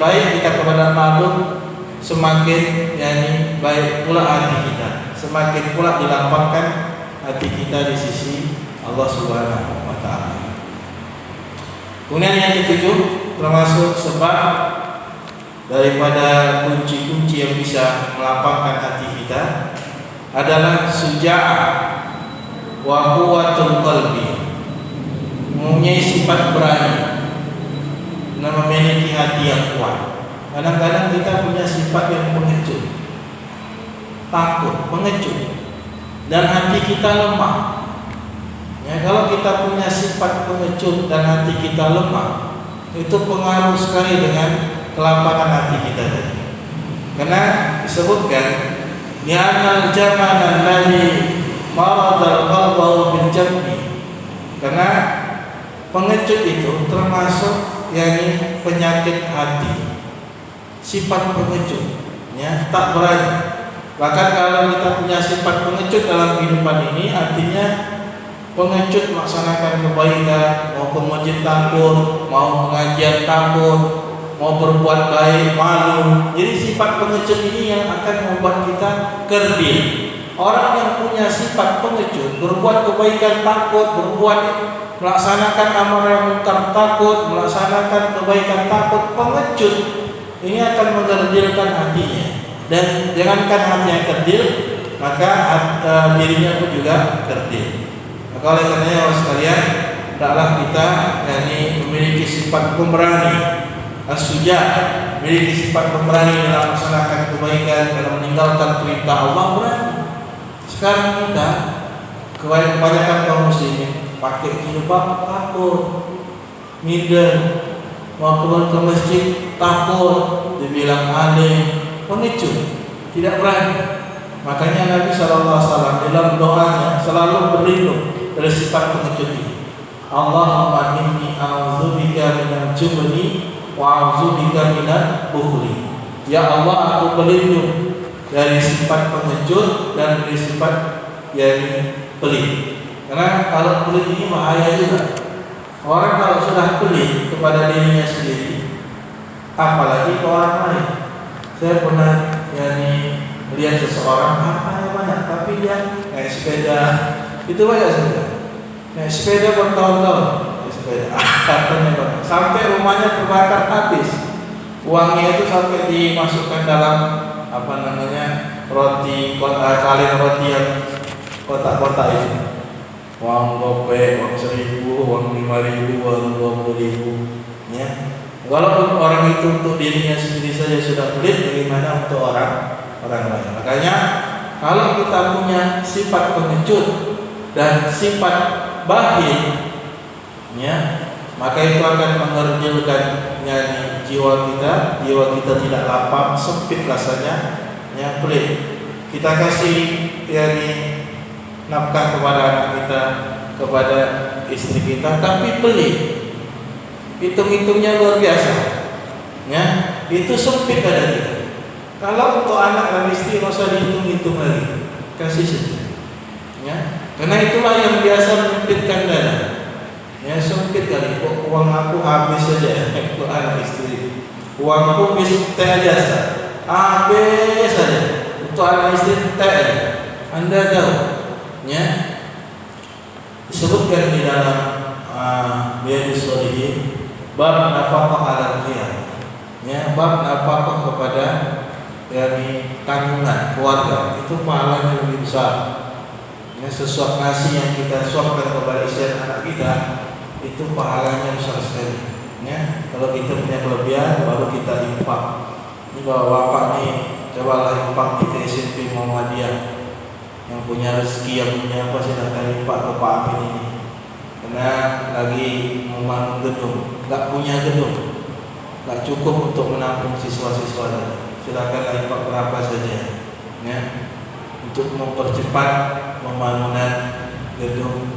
baik kita kepada makhluk, semakin baik pula hati kita, semakin pula dilapangkan hati kita di sisi Allah Subhanahu wa taala. Kemudian yang ketujuh, termasuk sebab daripada kunci-kunci yang bisa melapangkan hati kita adalah suja'ah wa quwwatul qalbi, mempunyai sifat berani dan memiliki hati yang kuat. Kadang-kadang kita punya sifat yang pengecut, takut, pengecut, dan hati kita lemah. Ya, kalau kita punya sifat pengecut dan hati kita lemah, itu pengaruh sekali dengan kelapangan hati kita tadi. Karena disebutkan ni'mal jaman alladhi maradal qalbahu bil jambi. Karena pengecut itu termasuk penyakit hati, sifat pengecut, ya, tak berani. Bahkan kalau kita punya sifat pengecut dalam kehidupan ini, artinya pengecut melaksanakan kebaikan, mau ke masjid takut, mau pengajian takut, mau berbuat baik malu. Jadi sifat pengecut ini yang akan membuat kita kerdil. Orang yang punya sifat pengecut, berbuat kebaikan takut, melaksanakan amalan yang munkar takut, melaksanakan kebaikan takut, pengecut, ini akan mengerdilkan hatinya. Dan jangankan hatinya kerdil, maka dirinya pun juga kerdil. Maka oleh karenanya sekalian, hendaklah kita memiliki sifat pemberani, as-suja', memiliki sifat pemberani dalam melaksanakan kebaikan, dalam meninggalkan perintah Allah, berani. Sekarang kita kebanyakan kaum muslimin pakai jilbab takut, minder, mau keluar ke masjid takut, dibilang alim, pengecut, tidak berani. Makanya Nabi SAW dalam doanya selalu berlindung dari sifat pengecut ini. Allahumma inni a'udzubika minal jubni wa a'udzubika minal bukhli. Ya Allah, aku berlindung dari sifat pengecut dan dari sifat yang pelit. Karena kalau pelit ini bahaya juga. Orang kalau sudah pelit kepada dirinya sendiri, apalagi ke orang lain. Saya pernah melihat seseorang hartanya banyak, tapi dia naik sepeda, itu banyak saja. Naik sepeda bertahun-tahun, hartanya banyak, sampai rumahnya terbakar habis. Uangnya itu sampai dimasukkan dalam roti, kaleng roti yang kotak-kotak itu. Uang gopek, uang 1.000, uang 5.000, uang 20.000, ya. Kalau orang itu untuk dirinya sendiri saja sudah pelit, bagaimana untuk orang lain? Makanya kalau kita punya sifat pengecut dan sifat bakhil, ya, maka itu akan mengerdilkan jiwa kita tidak lapang, sempit rasanya, ya, pelit. Kita kasih nafkah kepada anak kita, kepada istri kita, tapi pelit. Hitung-hitungnya luar biasa, ya, itu sempit pada kita. Kalau untuk anak dan istri nggak usah dihitung-hitung lagi, kasih saja, ya. Karena itulah yang biasa menyempitkan dada, ya, sempit kali. Kok uang aku habis saja untuk anak istri, uangku bisa teh jasa habis saja untuk anak istri teh. Anda tahu, ya, disebutkan di dalam Riyadhus Shalihin bab nafaqah ala qiyam, ya, bab nafaqah kepada tanggungan keluarga, itu pahalanya lebih besar. Ya, sesuap nasi yang kita suapkan kepada istri anak kita, itu pahalanya besar sekali. Ya, kalau kita punya kelebihan baru kita infak. Ini bawa bapak nih, cobalah infak di SMP Muhammadiyah. Yang punya rezeki, yang punya apa, silahkan infak ke Pak Amin ini. Karena lagi membangun gedung, nggak punya gedung, nggak cukup untuk menampung siswa-siswa. Silakan infak berapa saja, ya, untuk mempercepat pembangunan gedung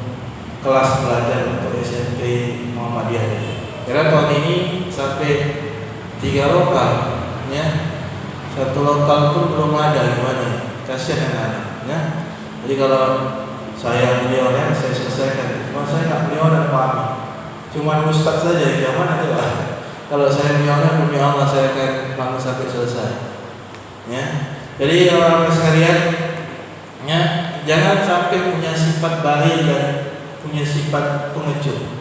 kelas belajar untuk SMP Muhammadiyah. Karena tahun ini sampai 3 lokal, ya, 1 lokal pun belum ada, gimana? Kasihan anak-anak, ya. Jadi kalau saya milioner, saya selesaikan. Cuma saya nggak milioner, Pak. Cuma ustaz saja, gimana coba? Kalau saya milioner, demi Allah saya Jadi orang sekalian, ya, jangan sampai punya sifat bakhil dan punya sifat pengecut.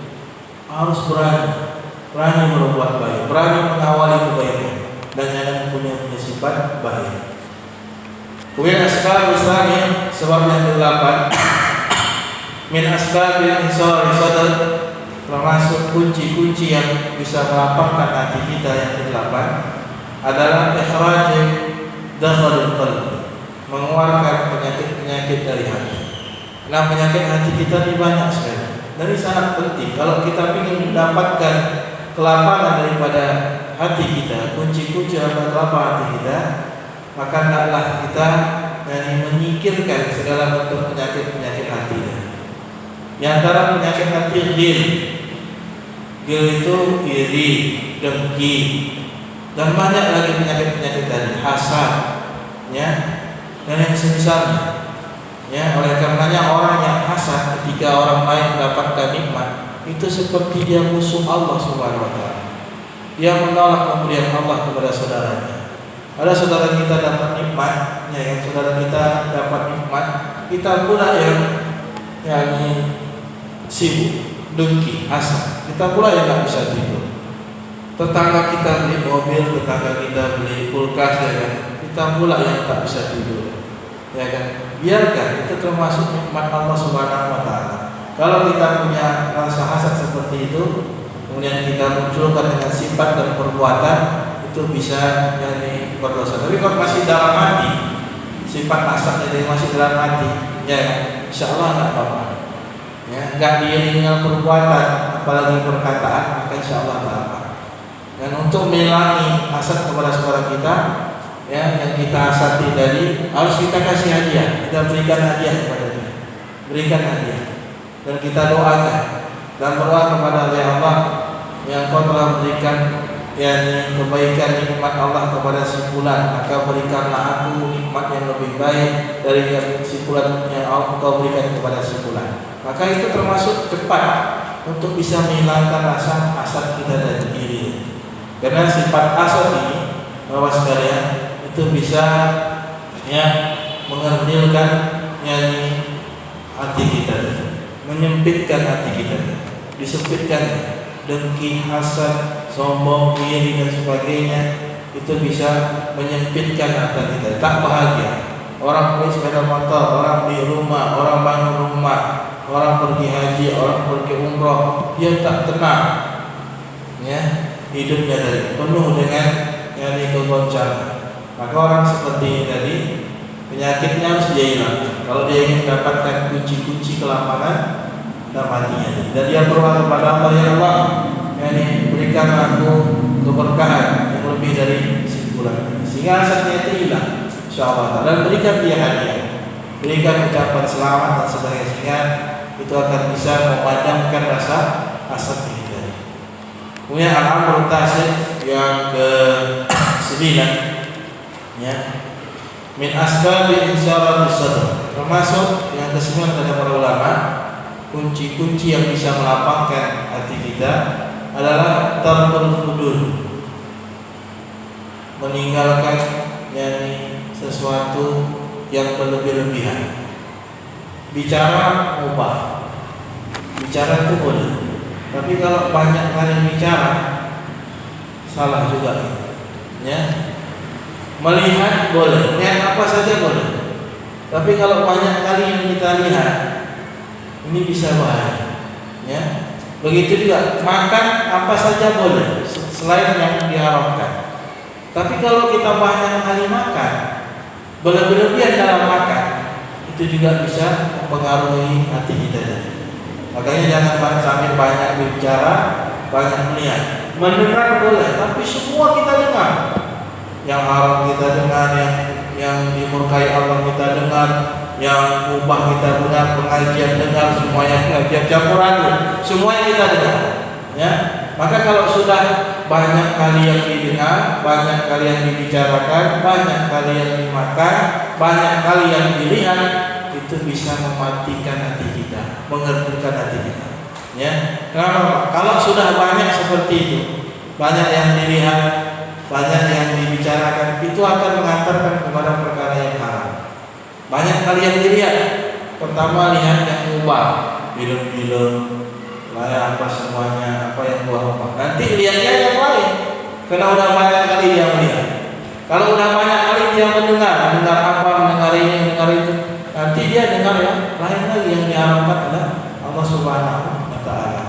Harus berani berbuat baik, berani mengawali kebaikan, dan jangan punya sifat bakhil. Kemudian asbab Islam, sebab yang ke-8, min asbabil insari sadr, termasuk kunci-kunci yang bisa melapangkan hati kita yang ke-8 adalah ikhraj dakhalul qalb, mengeluarkan penyakit-penyakit dari hati. Nah, penyakit hati kita ini banyak sekali. Dari sangat penting kalau kita ingin mendapatkan kelapangan daripada hati kita, kunci-kunci dari kelapangan hati kita, maka hendaklah kita menyingkirkan segala bentuk penyakit-penyakit hati. Di antara penyakit hati ghil itu iri, dengki, dan banyak lagi penyakit-penyakit tadi, hasad, ya, dan yang semisalnya. Ya, oleh karenanya orang yang hasad ketika orang lain mendapatkan nikmat itu seperti dia musuh Allah Subhanahu wa taala. Dia menolak pemberian Allah kepada saudaranya. Ada saudara kita dapat nikmat, ya, yang saudara kita dapat nikmat, kita pula yang sibuk, dengki, hasad. Kita pula yang tak bisa tidur. Tetangga kita beli mobil, tetangga kita beli kulkas, ya kan? Kita pula yang tak bisa tidur, ya kan? Biarkan, itu termasuk nikmat Allah Subhanahu wa taala. Kalau kita punya rasa hasad seperti itu, kemudian kita munculkan dengan sifat dan perbuatan, itu bisa jadi berdosa. Tapi kalau masih dalam hati, sifat hasad jadi masih dalam hati, ya, insyaallah enggak apa-apa. Ya, enggak diiringi dengan perbuatan, apalagi perkataan, maka insyaallah enggak apa-apa. Dan untuk mengurangi hasad kepada saudara kita, ya, yang kita hasati tadi, harus kita kasih hadiah, kita berikan hadiah kepada dia, berikan hadiah, dan kita doakan dan berdoa kepada Allah yang Kau telah berikan, yakni kebaikan nikmat Allah kepada si fulan, maka berikanlah aku nikmat yang lebih baik dari si fulan yang Kau berikan kepada si fulan. Maka itu termasuk cepat untuk bisa menghilangkan rasa hasad kita dari diri. Karena sifat hasad ini, Bapak sekalian, itu bisa, ya, mengerdilkan, ya, hati kita, menyempitkan hati kita, disempitkan, dengki, hasad, sombong, iri dan sebagainya, itu bisa menyempitkan hati kita, tak bahagia. Orang beli sepeda motor, orang beli rumah, orang bangun rumah, orang pergi haji, orang pergi umroh, dia tak tenang, ya, hidupnya dari penuh dengan kegoncangan. Maka orang seperti ini tadi, penyakitnya harus dia hilang. Kalau dia ingin mendapatkan kunci-kunci kelapangan dalam hatinya, dan dia berdoa kepada Allah, ya Allah, yakni berikan aku keberkahan yang lebih dari simpulan, sehingga hasadnya itu hilang, insyaallah. Dan berikan dia hadiah, berikan ucapan selamat dan sebagainya, sehingga itu akan bisa memadamkan rasa hasad kita. Kemudian al-amru tasik yang ke-9, ya, min asbabi insyaratis sadr, termasuk yang ke-9 kata para ulama, kunci-kunci yang bisa melapangkan hati kita adalah tarkul fudul, meninggalkan, yakni sesuatu yang berlebih-lebihan. Bicara mubah, bicara itu boleh, tapi kalau banyak kali bicara salah juga, ya. Melihat boleh, lihat apa saja boleh, tapi kalau banyak kali yang kita lihat, ini bisa bahaya, ya. Begitu juga makan apa saja boleh, selain yang diharamkan. Tapi kalau kita banyak kali makan, berlebihan dalam makan, itu juga bisa mempengaruhi hati kita. Makanya jangan sampai banyak bicara, banyak melihat. Mendengar boleh, tapi semua kita dengar. Yang haram kita dengar, yang dimurkai Allah kita dengar, yang ubah kita dengar, pengajian dengar, semuanya pengajian campur aduk, semuanya kita dengar, ya. Maka kalau sudah banyak kali yang didengar, banyak kali yang dibicarakan, banyak kali yang dimakan, banyak kali yang dilihat, itu bisa mematikan hati kita, mengerdilkan hati kita, ya. Kenapa? Kalau sudah banyak seperti itu, banyak yang dilihat, banyak yang dibicarakan, itu akan mengantarkan kepada perkara Banyak kali yang dilihat. Pertama lihat yang mubah, film-film, layar apa semuanya, apa yang buah apa. Nanti lihatnya yang lain, karena udah banyak kali dia melihat. Kalau udah banyak kali dia mendengar apa, mendengar ini, mendengar itu, nanti dia dengar yang lain lagi yang diharapkan adalah Allah Subhanahu wa Ta'ala.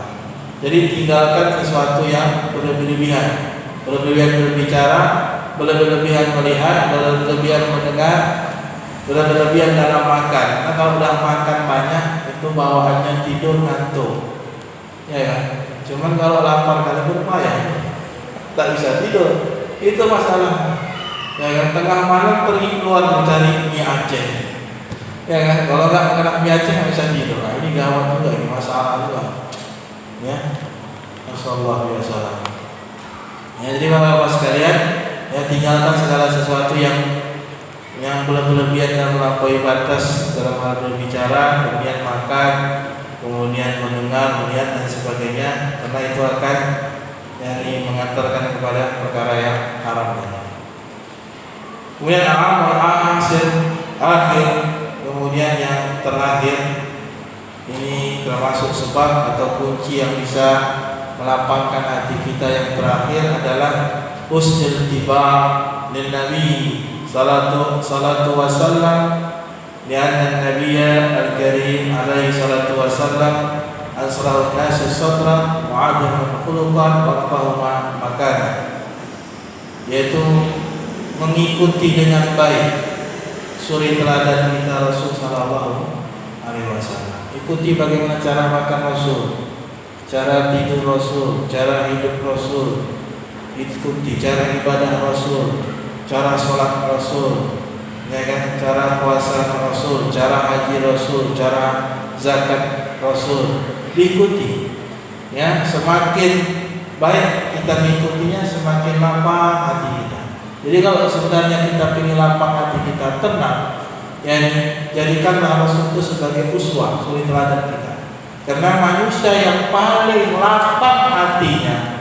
Jadi tinggalkan sesuatu yang berlebihan, berbicara, berlebihan melihat, berlebihan mendengar, berlebihan dalam makan. Nah, kalau udah makan banyak itu bawaannya tidur ngantuk, ya kan? Cuman kalau lapar kali berupaya tak bisa tidur, itu masalah. Ya kan, tengah malam pergi keluar mencari mie Aceh, ya kan? Kalau nggak kena mie Aceh nggak bisa tidur. Nah, ini gawat juga, ini masalah juga, ya. Masyaallah biasa. Ya, jadi bapak-bapak sekalian, ya tinggalkan segala sesuatu yang berlebihan dan melampaui batas dalam hal berbicara, kemudian makan, kemudian mendengar, melihat dan sebagainya, karena itu akan mengantarkan kepada perkara yang haram. Kemudian akhir, kemudian yang terakhir, ini termasuk sebab atau kunci yang bisa melapangkan hati kita. Yang terakhir adalah husnul ittiba' lin Nabi salatu wasallam, lianna Nabiyya al-Karim alaihi salatu wasallam ansarahun nasi sadran wa'adhum khuluqan waqfahum makana, yaitu mengikuti dengan baik suri teladan kita Rasul sallallahu alaihi wasallam. Ikuti bagaimana cara makan Rasul, cara tidur Rasul, cara hidup Rasul. Ikuti cara ibadah Rasul, cara sholat Rasul, ya kan? Cara puasa Rasul, cara haji Rasul, cara zakat Rasul. Diikuti, ya. Semakin baik kita mengikutinya, semakin lapang hati kita. Jadi kalau sebenarnya kita ingin lapang hati kita, tenang, ya, jadikanlah Rasul itu sebagai uswah, suri teladan kita. Karena manusia yang paling lapang hatinya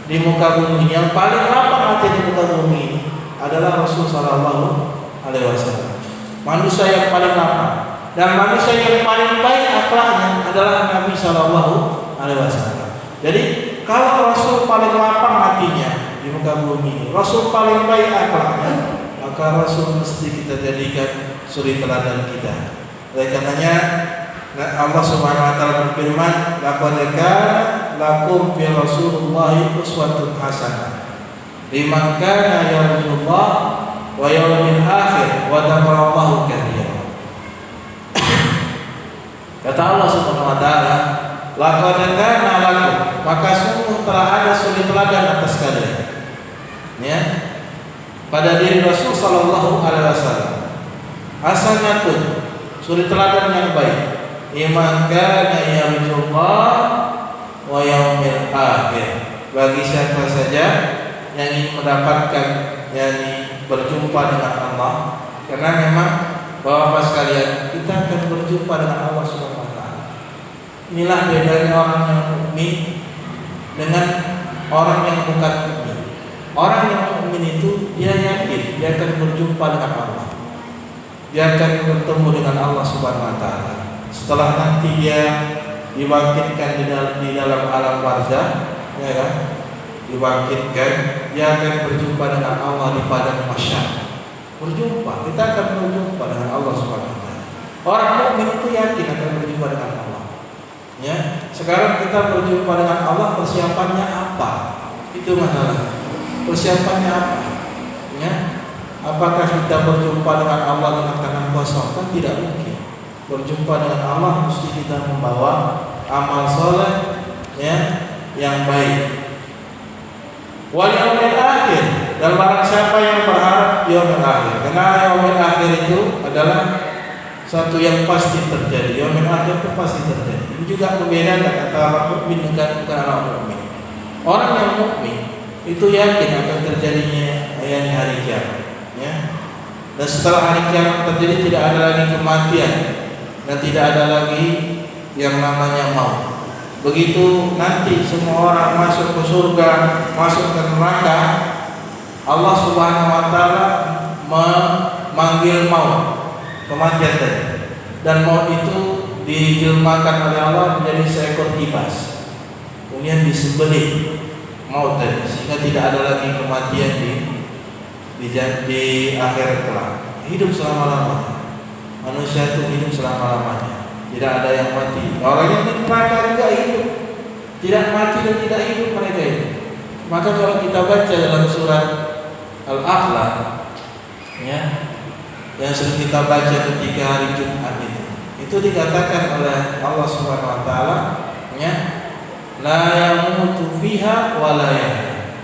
di muka bumi, yang paling lapang hati di muka bumi ini adalah Rasul sallallahu alaihi wasallam. Manusia yang paling lapang dan manusia yang paling baik akhlaknya adalah Nabi sallallahu alaihi wasallam. Jadi kalau Rasul paling lapang hatinya di muka bumi, Rasul paling baik akhlaknya, maka Rasul mesti kita jadikan suri teladan kita. Oleh karenanya Allah Subhanahu wa taala berfirman, "Laqad kana lakum fi Rasulillahi uswatun hasanah liman kana yarjullah wa yawmil akhir wa dzakarallaha katsiran." Kata Allah Subhanahu wa taala, "Laqad kana lakum," maka sungguh telah ada suri teladan atas kalian, ya, pada diri Rasul sallallahu alaihi wasallam. Hasanatun, suri teladan yang baik. Iman kana yarjullah wa yaumil akhir, bagi siapa saja yang ingin mendapatkan, yakni berjumpa dengan Allah. Karena memang bapak-bapak sekalian, kita akan berjumpa dengan Allah Subhanahu wa taala. Inilah bedanya orang yang mukmin dengan orang yang bukan mukmin. Orang yang mukmin itu dia yakin dia akan berjumpa dengan Allah. Dia akan bertemu dengan Allah Subhanahu wa taala. Setelah nanti dia dibangkitkan di dalam alam barzakh, ya kan? Dibangkitkan, dia akan berjumpa dengan Allah di padang mahsyar. Berjumpa, kita akan berjumpa dengan Allah Subhanahu wa taala. Orang mukmin itu yakin akan berjumpa dengan Allah. Ya, sekarang kita berjumpa dengan Allah, persiapannya apa? Itu masalah. Persiapannya apa? Ya, apakah kita berjumpa dengan Allah dengan tangan kosong? Kan tidak mungkin. Berjumpa dengan Allah mesti kita membawa amal soleh, ya, yang baik. Wal yaumil akhir, dan barang siapa yang berharap yaumil akhir, karena yaumil akhir itu adalah satu yang pasti terjadi. Yaumil akhir itu pasti terjadi. Ini juga membedakan antara orang mukmin dengan bukan orang mukmin. Orang yang mukmin itu yakin akan terjadinya hari kiamat, ya. Dan setelah hari kiamat terjadi tidak ada lagi kematian dan tidak ada lagi yang namanya maut. Begitu nanti semua orang masuk ke surga, masuk ke neraka, Allah Subhanahu wa taala memanggil maut. kematian tadi. Dan maut itu dijelmakan oleh Allah menjadi seekor kibas, kemudian disembelih maut tadi, sehingga tidak ada lagi kematian di akhirat kelak. Hidup selama-lamanya. Manusia itu hidup selama-lamanya. Tidak ada yang mati. Orang yang di neraka juga hidup. Tidak mati dan tidak hidup mereka itu. Maka kalau kita baca dalam surat Al-A'la, ya, yang sering kita baca ketika hari Jumat itu dikatakan oleh Allah Subhanahu wa taala, ya, la yamutu fiha wa la yahya.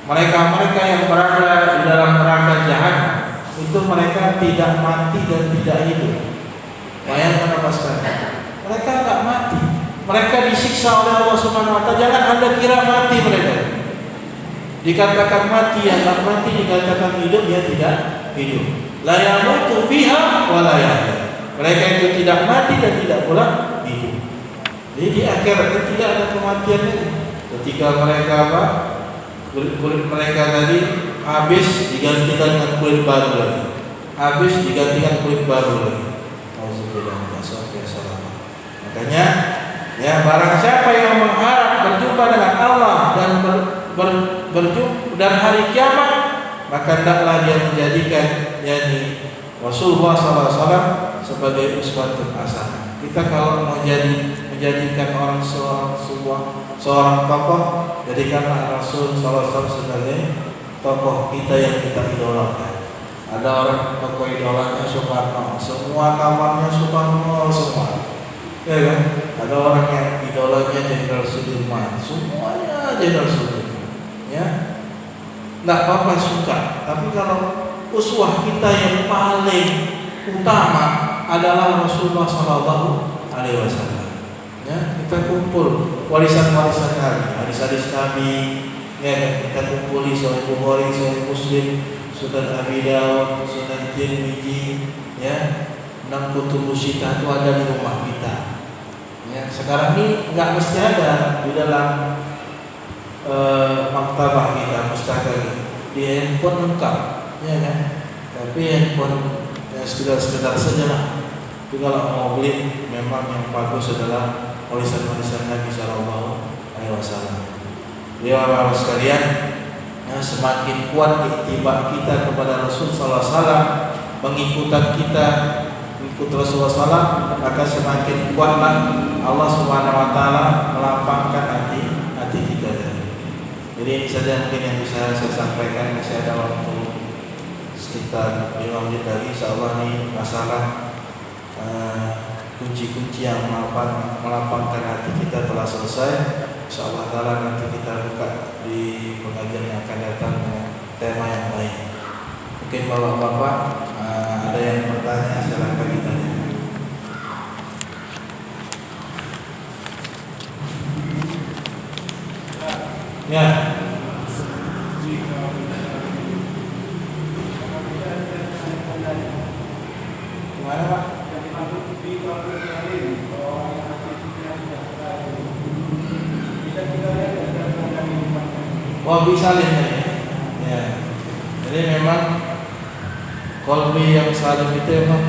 Mereka-mereka yang berada di dalam neraka jahanam itu mereka tidak mati dan tidak hidup. Bayangkan apa sekarang? Mereka enggak mati. Mereka disiksa oleh Allah Subhanahu wa taala. Jangan Anda kira mati mereka. Dikatakan mati, yang enggak mati, dikatakan hidup, ya tidak hidup. La yamutu fiha wa la yahya. Mereka itu tidak mati dan tidak pula hidup. Jadi di akhirat tidak ada kematian lagi. Ketika mereka kulit mereka tadi habis, digantikan dengan kulit baru lagi. Habis, digantikan kulit baru lagi. Makanya, ya, barang siapa yang mengharap berjumpa dengan Allah dan berjumpa dan hari kiamat, maka hendaklah dia menjadikan Rasulullah SAW sebagai uswatun hasanah. Kita kalau mau menjadikan seorang tokoh, jadikanlah Rasul SAW sebagai tokoh kita yang kita idolakan. Ada orang tokoh idolanya Soekarno, semua kamarnya Soekarno semua, ya kan? Ada orang yang idolanya Jenderal Sudirman, semuanya Jenderal Sudirman, ya. Nggak apa-apa suka, tapi kalau uswah kita yang paling utama adalah Rasulullah SAW. Ya, kita kumpul warisan-warisan Nabi, hadis-hadis Nabi, ya, kita kumpul di Sahih Bukhari, Sahih Muslim, Sunan Abi Dawud, Sunan Tirmidzi, ya, 6 kutubus sittah itu ada di rumah kita. Ya, sekarang ini nggak mesti ada di dalam maktabah kita, pustaka di handphone lengkap, ya kan? Tapi handphone ya sekedar saja lah. Tapi kalau mau beli, memang yang bagus adalah warisan-warisan Nabi Sallallahu Alaihi Wasallam. Ya, bapak sekalian, ya, semakin kuat ittiba kita kepada Rasul Sallallahu Alaihi Wasallam, mengikut Rasulullah SAW, maka semakin kuatlah Allah Subhanahu Wa Taala melapangkan hati kita. Jadi ini saja mungkin yang bisa saya sampaikan. Masih ada waktu sekitar 5 menit lagi. Insyaallah ini masalah kunci-kunci yang melapangkan hati kita telah selesai. Insyaallah taala nanti kita buka di pengajian yang akan datang dengan tema yang lain. Mungkin bapak-bapak ada yang bertanya, silakan ditanya. Ya. Gimana Pak? Oh, bisa lihat ya. Jadi memang kolbi yang salim itu memang